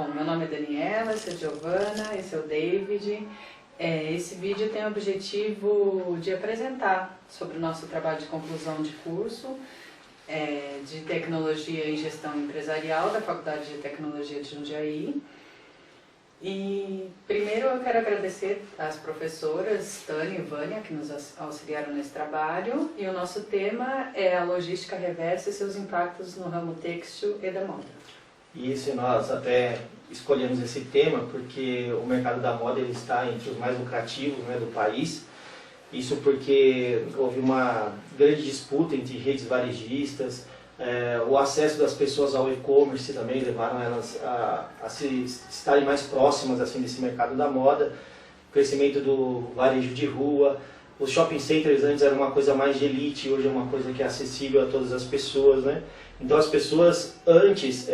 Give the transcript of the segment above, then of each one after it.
Bom, meu nome é Daniela, essa é a Giovana, esse é o David. Esse vídeo tem o objetivo de apresentar sobre o nosso trabalho de conclusão de curso de Tecnologia e Gestão Empresarial da Faculdade de Tecnologia de Jundiaí. E primeiro eu quero agradecer às professoras Tânia e Vânia que nos auxiliaram nesse trabalho. E o nosso tema é a logística reversa e seus impactos no ramo têxtil e da moda. Isso, nós até escolhemos esse tema porque o mercado da moda ele está entre os mais lucrativos, né, do país. Isso porque houve uma grande disputa entre redes varejistas, o acesso das pessoas ao e-commerce também levaram elas a estarem mais próximas assim, desse mercado da moda, o crescimento do varejo de rua. Os shopping centers antes era uma coisa mais de elite, hoje é uma coisa que é acessível a todas as pessoas, né? Então as pessoas antes,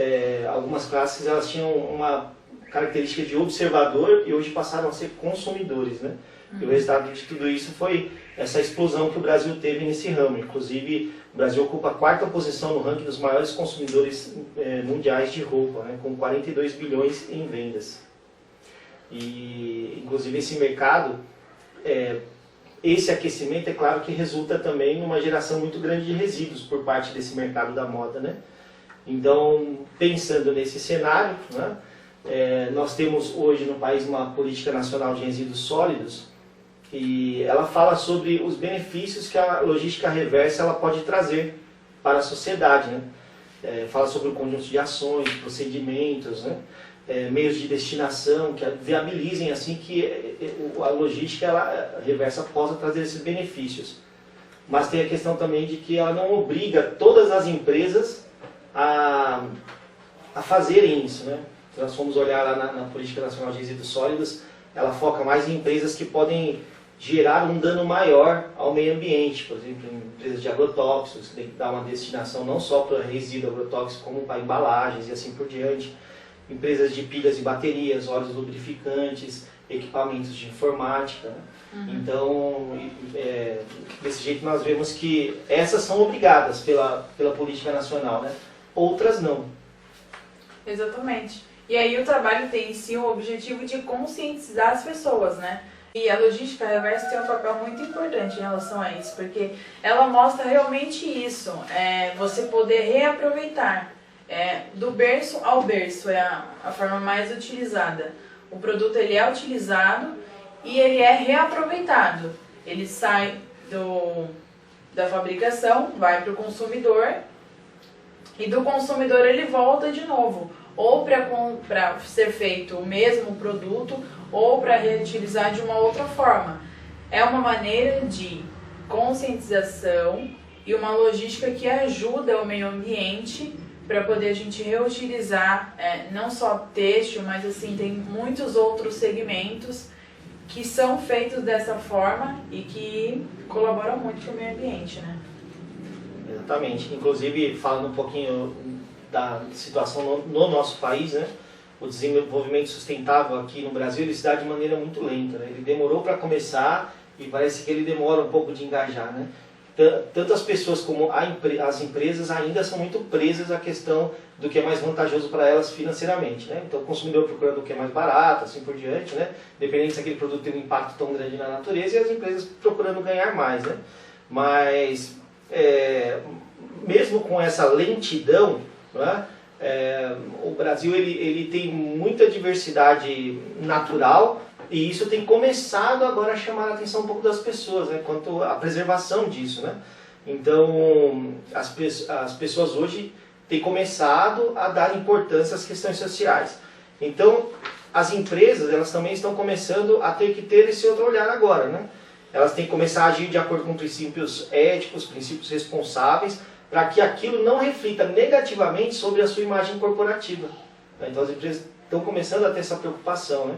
algumas classes elas tinham uma característica de observador e hoje passaram a ser consumidores, né? E o resultado de tudo isso foi essa explosão que o Brasil teve nesse ramo. Inclusive o Brasil ocupa a 4ª posição no ranking dos maiores consumidores mundiais de roupa, né? Com 42 bilhões em vendas. E inclusive esse mercado, esse aquecimento é claro que resulta também numa geração muito grande de resíduos por parte desse mercado da moda, né? Então, pensando nesse cenário, né, nós temos hoje no país uma política nacional de resíduos sólidos e ela fala sobre os benefícios que a logística reversa ela pode trazer para a sociedade, né? Fala sobre o conjunto de ações, procedimentos, né? Meios de destinação que viabilizem assim que a logística ela reversa possa trazer esses benefícios. Mas tem a questão também de que ela não obriga todas as empresas a fazerem isso, né? Se nós formos olhar lá na Política Nacional de Resíduos Sólidos, ela foca mais em empresas que podem gerar um dano maior ao meio ambiente, por exemplo, empresas de agrotóxicos, que tem que dar uma destinação não só para resíduo agrotóxico, como para embalagens e assim por diante. Empresas de pilhas e baterias, óleos lubrificantes, equipamentos de informática. Né? Então, desse jeito nós vemos que essas são obrigadas pela política nacional, né? Outras não. Exatamente. E aí o trabalho tem em si o objetivo de conscientizar as pessoas, né? E a logística reversa tem um papel muito importante em relação a isso, porque ela mostra realmente isso, você poder reaproveitar. Do berço ao berço é a forma mais utilizada. O produto ele é utilizado e ele é reaproveitado. Ele sai da fabricação, vai para o consumidor e do consumidor ele volta de novo. Ou para ser feito o mesmo produto ou para reutilizar de uma outra forma. É uma maneira de conscientização e uma logística que ajuda o meio ambiente para poder a gente reutilizar não só têxtil, mas assim, tem muitos outros segmentos que são feitos dessa forma e que colaboram muito para o meio ambiente, né? Exatamente. Inclusive, falando um pouquinho da situação no nosso país, né? O desenvolvimento sustentável aqui no Brasil ele se dá de maneira muito lenta, né? Ele demorou para começar e parece que ele demora um pouco de engajar, né? Tanto as pessoas como as empresas ainda são muito presas à questão do que é mais vantajoso para elas financeiramente, né? Então o consumidor procurando o que é mais barato, assim por diante, né? Dependendo se aquele produto tem um impacto tão grande na natureza, e as empresas procurando ganhar mais, né? Mas mesmo com essa lentidão, né? O Brasil ele tem muita diversidade natural e isso tem começado agora a chamar a atenção um pouco das pessoas, né, quanto à preservação disso, né? Então as pessoas hoje têm começado a dar importância às questões sociais. Então as empresas elas também estão começando a ter que ter esse outro olhar agora, né? Elas têm que começar a agir de acordo com princípios éticos, princípios responsáveis, para que aquilo não reflita negativamente sobre a sua imagem corporativa. Então as empresas estão começando a ter essa preocupação, né?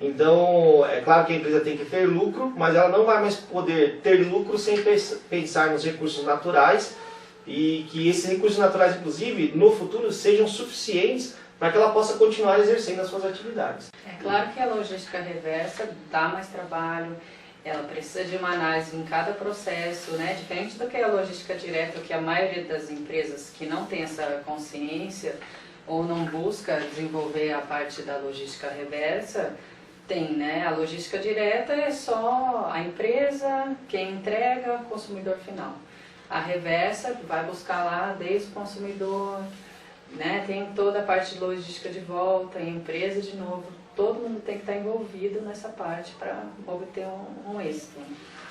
Então é claro que a empresa tem que ter lucro, mas ela não vai mais poder ter lucro sem pensar nos recursos naturais e que esses recursos naturais, inclusive, no futuro sejam suficientes para que ela possa continuar exercendo as suas atividades. É claro que a logística reversa dá mais trabalho, ela precisa de uma análise em cada processo, né? Diferente do que a logística direta, que a maioria das empresas que não tem essa consciência ou não busca desenvolver a parte da logística reversa, tem, né? A logística direta é só a empresa, quem entrega, consumidor final. A reversa vai buscar lá desde o consumidor, né? Tem toda a parte de logística de volta, em empresa de novo. Todo mundo tem que estar envolvido nessa parte para obter um êxito.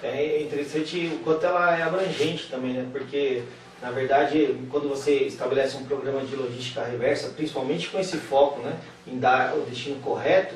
É interessante o quanto ela é abrangente também, né? Porque, na verdade, quando você estabelece um programa de logística reversa, principalmente com esse foco, né, em dar o destino correto,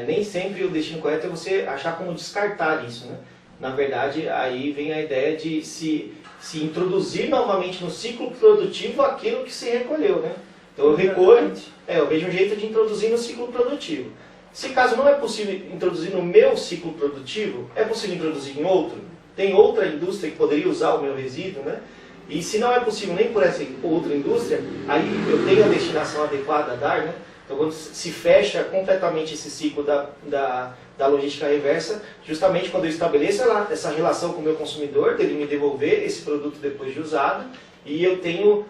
nem sempre o destino correto é você achar como descartar isso, né? Na verdade, aí vem a ideia de se introduzir novamente no ciclo produtivo aquilo que se recolheu, né? Então eu recolho, eu vejo um jeito de introduzir no ciclo produtivo. Se caso não é possível introduzir no meu ciclo produtivo, é possível introduzir em outro? Tem outra indústria que poderia usar o meu resíduo, né? E se não é possível nem por essa outra indústria, aí eu tenho a destinação adequada a dar, né? Então quando se fecha completamente esse ciclo da logística reversa, justamente quando eu estabeleço essa relação com o meu consumidor, dele me devolver esse produto depois de usado, e eu tenho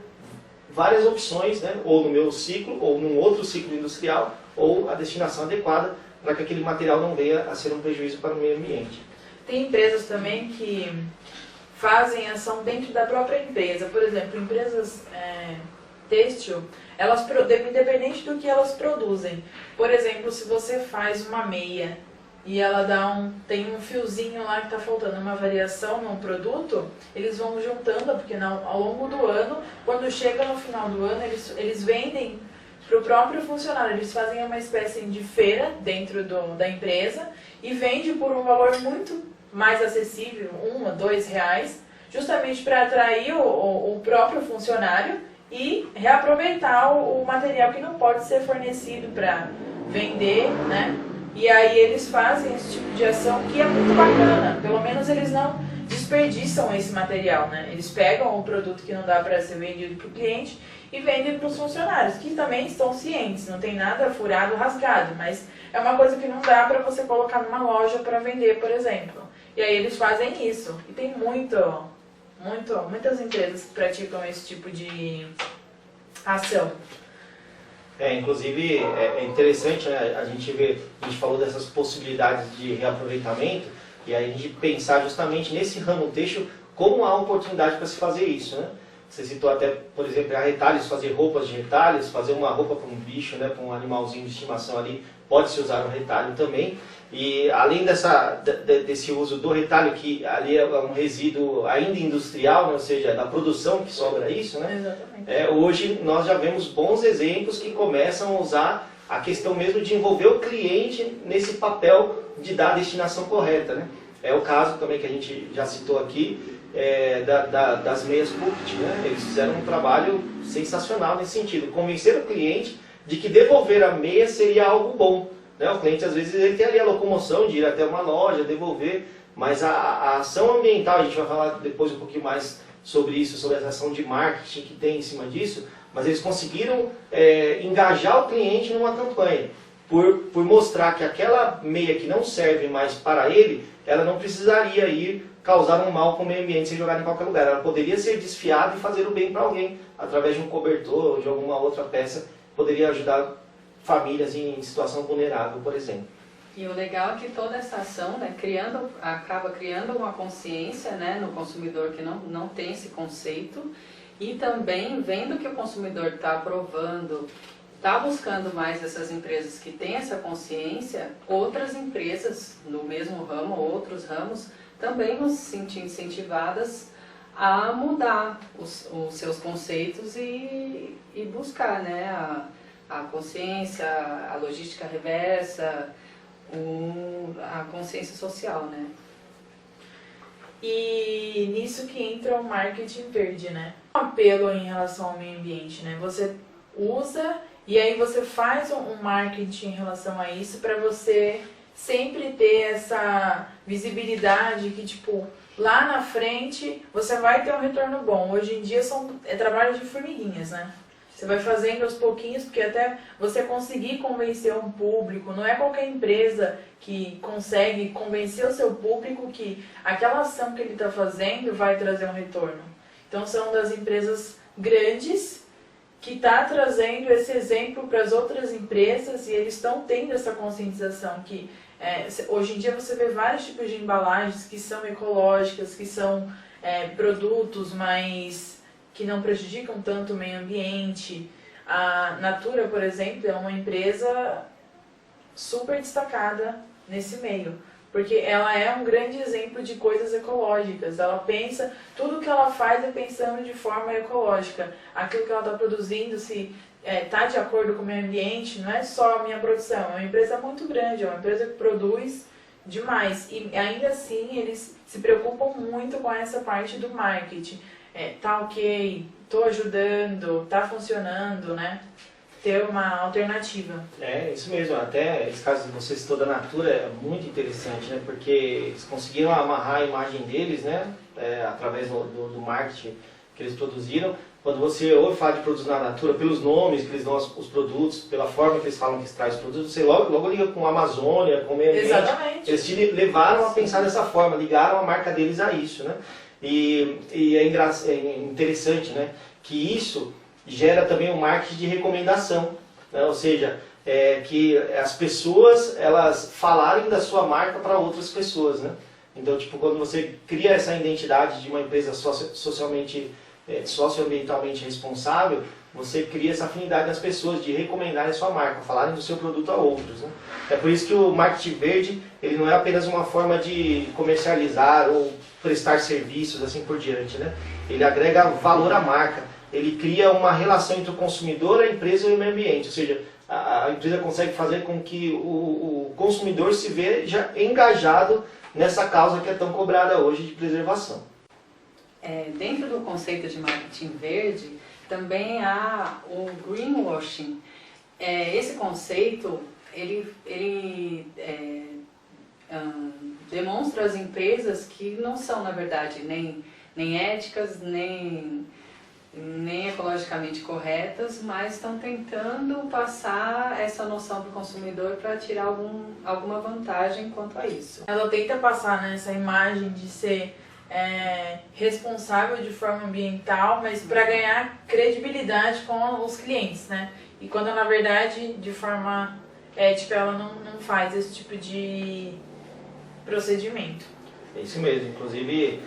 várias opções, né? Ou no meu ciclo, ou num outro ciclo industrial, ou a destinação adequada para que aquele material não venha a ser um prejuízo para o meio ambiente. Tem empresas também que fazem ação dentro da própria empresa. Por exemplo, empresas têxtil, elas independente do que elas produzem. Por exemplo, se você faz uma meia e ela tem um fiozinho lá que está faltando uma variação num produto, eles vão juntando, porque ao longo do ano, quando chega no final do ano, eles vendem para o próprio funcionário. Eles fazem uma espécie de feira dentro da empresa e vende por um valor muito mais acessível, R$1 a R$2, justamente para atrair o próprio funcionário e reaproveitar o material que não pode ser fornecido para vender, né? E aí eles fazem esse tipo de ação que é muito bacana. Pelo menos eles não desperdiçam esse material, né? Eles pegam o produto que não dá para ser vendido para o cliente e vendem para os funcionários, que também estão cientes, não tem nada furado, rasgado, mas é uma coisa que não dá para você colocar numa loja para vender, por exemplo. E aí eles fazem isso. E tem muitas empresas que praticam esse tipo de ação. Inclusive é interessante, né, a gente falou dessas possibilidades de reaproveitamento, e aí a gente pensar justamente nesse ramo têxtil como há oportunidade para se fazer isso, né? Você citou até, por exemplo, a retalhos, fazer roupas de retalhos, fazer uma roupa para um bicho, né, para um animalzinho de estimação ali, pode-se usar um retalho também. E além desse uso do retalho, que ali é um resíduo ainda industrial, né, ou seja, da produção que sobra isso, né? Exatamente. Hoje nós já vemos bons exemplos que começam a usar a questão mesmo de envolver o cliente nesse papel de dar a destinação correta, né? É o caso também que a gente já citou aqui, das meias Pulpit, né? Eles fizeram um trabalho sensacional nesse sentido, convencer o cliente de que devolver a meia seria algo bom, né? O cliente às vezes ele tem ali a locomoção de ir até uma loja, devolver, mas a ação ambiental, a gente vai falar depois um pouquinho mais sobre isso, sobre essa ação de marketing que tem em cima disso, mas eles conseguiram engajar o cliente numa campanha, por mostrar que aquela meia que não serve mais para ele, ela não precisaria ir causar um mal para o meio ambiente se jogada em qualquer lugar. Ela poderia ser desfiada e fazer o bem para alguém, através de um cobertor ou de alguma outra peça, poderia ajudar famílias em situação vulnerável, por exemplo. E o legal é que toda essa ação, né, acaba criando uma consciência, né, no consumidor que não tem esse conceito, e também vendo que o consumidor está aprovando, está buscando mais essas empresas que têm essa consciência, outras empresas no mesmo ramo, outros ramos, também vão se sentir incentivadas a mudar os seus conceitos e buscar, né, a consciência, a logística reversa, a consciência social, né? E nisso que entra o marketing verde, né? Um apelo em relação ao meio ambiente, né? Você usa e aí você faz um marketing em relação a isso para você sempre ter essa visibilidade que, tipo, lá na frente você vai ter um retorno bom. Hoje em dia é trabalho de formiguinhas, né? Você vai fazendo aos pouquinhos, porque até você conseguir convencer um público, não é qualquer empresa que consegue convencer o seu público que aquela ação que ele está fazendo vai trazer um retorno. Então são das empresas grandes que está trazendo esse exemplo para as outras empresas e eles estão tendo essa conscientização que hoje em dia você vê vários tipos de embalagens que são ecológicas, que são produtos que não prejudicam tanto o meio ambiente. A Natura, por exemplo, é uma empresa super destacada nesse meio, porque ela é um grande exemplo de coisas ecológicas. Ela pensa, tudo que ela faz é pensando de forma ecológica. Aquilo que ela está produzindo, se está de acordo com o meio ambiente, não é só a minha produção, é uma empresa muito grande, é uma empresa que produz demais. E ainda assim, eles se preocupam muito com essa parte do marketing. Tá ok, tô ajudando, tá funcionando, né? Ter uma alternativa. É, isso mesmo. Até esse caso que você citou da Natura é muito interessante, né? Porque eles conseguiram amarrar a imagem deles, né? Através do marketing que eles produziram. Quando você ouve falar de produtos na Natura, pelos nomes que eles dão aos produtos, pela forma que eles falam que extrai os produtos, você logo liga com a Amazônia, com o meio ambiente. Exatamente. Eles te levaram a pensar dessa forma, ligaram a marca deles a isso, né? E é interessante, né? Que isso gera também um marketing de recomendação, né? Ou seja, que as pessoas elas falarem da sua marca para outras pessoas, né? Então, tipo, quando você cria essa identidade de uma empresa socioambientalmente responsável, você cria essa afinidade nas pessoas de recomendarem a sua marca, falarem do seu produto a outros, né? É por isso que o marketing verde ele não é apenas uma forma de comercializar ou prestar serviços assim por diante, né? Ele agrega valor à marca. Ele cria uma relação entre o consumidor, a empresa e o meio ambiente. Ou seja, a empresa consegue fazer com que o consumidor se veja engajado nessa causa que é tão cobrada hoje de preservação. Dentro do conceito de marketing verde, também há o greenwashing. Esse conceito, ele demonstra as empresas que não são, na verdade, nem éticas, nem ecologicamente corretas, mas estão tentando passar essa noção para o consumidor para tirar alguma vantagem quanto a isso. Ela tenta passar, né, essa imagem de ser responsável de forma ambiental, mas para ganhar credibilidade com os clientes, né? E quando na verdade, de forma ética, ela não faz esse tipo de procedimento. É isso mesmo. Inclusive,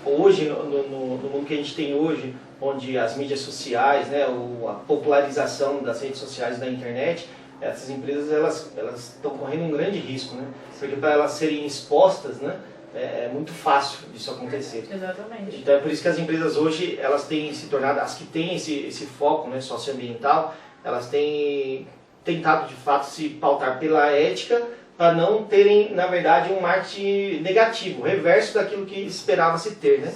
hoje, no mundo que a gente tem hoje, onde as mídias sociais, né, a popularização das redes sociais e da internet, essas empresas elas estão correndo um grande risco, né? Porque para elas serem expostas, né, é muito fácil disso acontecer. Exatamente. Então é por isso que as empresas hoje elas têm se tornado, as que têm esse foco, né, socioambiental, elas têm tentado de fato se pautar pela ética para não terem, na verdade, um marketing negativo, reverso daquilo que esperava-se ter, né?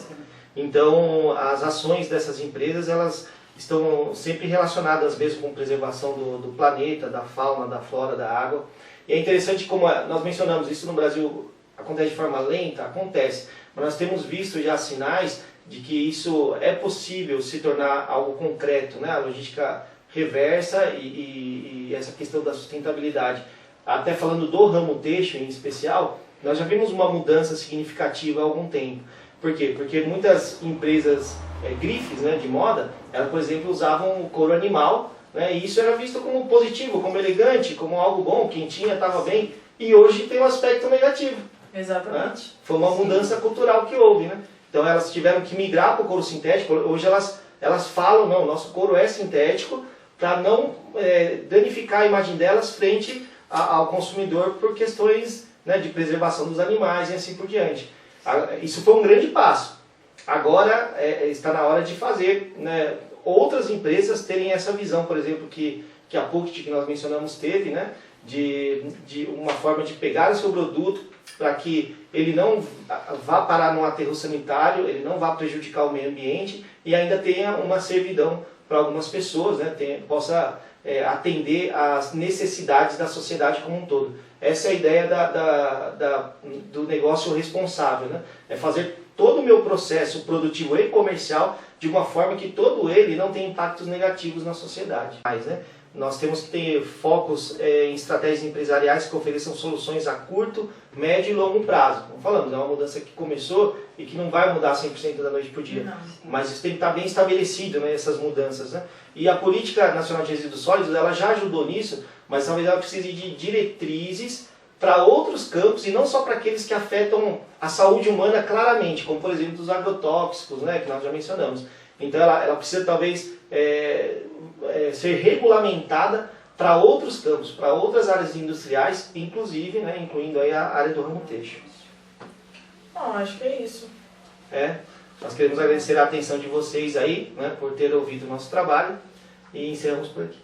Então, as ações dessas empresas, elas estão sempre relacionadas mesmo com preservação do planeta, da fauna, da flora, da água. E é interessante como nós mencionamos, isso no Brasil acontece de forma lenta, acontece, mas nós temos visto já sinais de que isso é possível se tornar algo concreto, né? A logística reversa e essa questão da sustentabilidade. Até falando do ramo têxtil em especial, nós já vimos uma mudança significativa há algum tempo. Por quê? Porque muitas empresas grifes, né, de moda, elas, por exemplo, usavam o couro animal, né, e isso era visto como positivo, como elegante, como algo bom, quem tinha estava bem, e hoje tem um aspecto negativo. Exatamente. Né? Foi uma mudança cultural que houve. Né? Então elas tiveram que migrar para o couro sintético, hoje elas falam, não, nosso couro é sintético, para não danificar a imagem delas frente ao consumidor por questões, né, de preservação dos animais e assim por diante. Isso foi um grande passo. Agora está na hora de fazer, né, outras empresas terem essa visão, por exemplo, que a Pukt, que nós mencionamos, teve, né, de uma forma de pegar o seu produto para que ele não vá parar num aterro sanitário, ele não vá prejudicar o meio ambiente e ainda tenha uma servidão para algumas pessoas, né, possa atender às necessidades da sociedade como um todo. Essa é a ideia do negócio responsável, né? É fazer todo o meu processo produtivo e comercial de uma forma que todo ele não tenha impactos negativos na sociedade. Mas, né, Nós temos que ter focos em estratégias empresariais que ofereçam soluções a curto, médio e longo prazo. Como falamos, é uma mudança que começou e que não vai mudar 100% da noite para o dia. Não. Mas isso tem que estar bem estabelecido, né, essas mudanças. Né? E a Política Nacional de Resíduos Sólidos, ela já ajudou nisso, mas talvez ela precise de diretrizes para outros campos e não só para aqueles que afetam a saúde humana claramente, como por exemplo os agrotóxicos, né, que nós já mencionamos. Então ela precisa talvez ser regulamentada para outros campos, para outras áreas industriais, inclusive, né, incluindo aí a área do ramo têxtil. Bom, acho que é isso. Nós queremos agradecer a atenção de vocês aí, né, por ter ouvido o nosso trabalho e encerramos por aqui.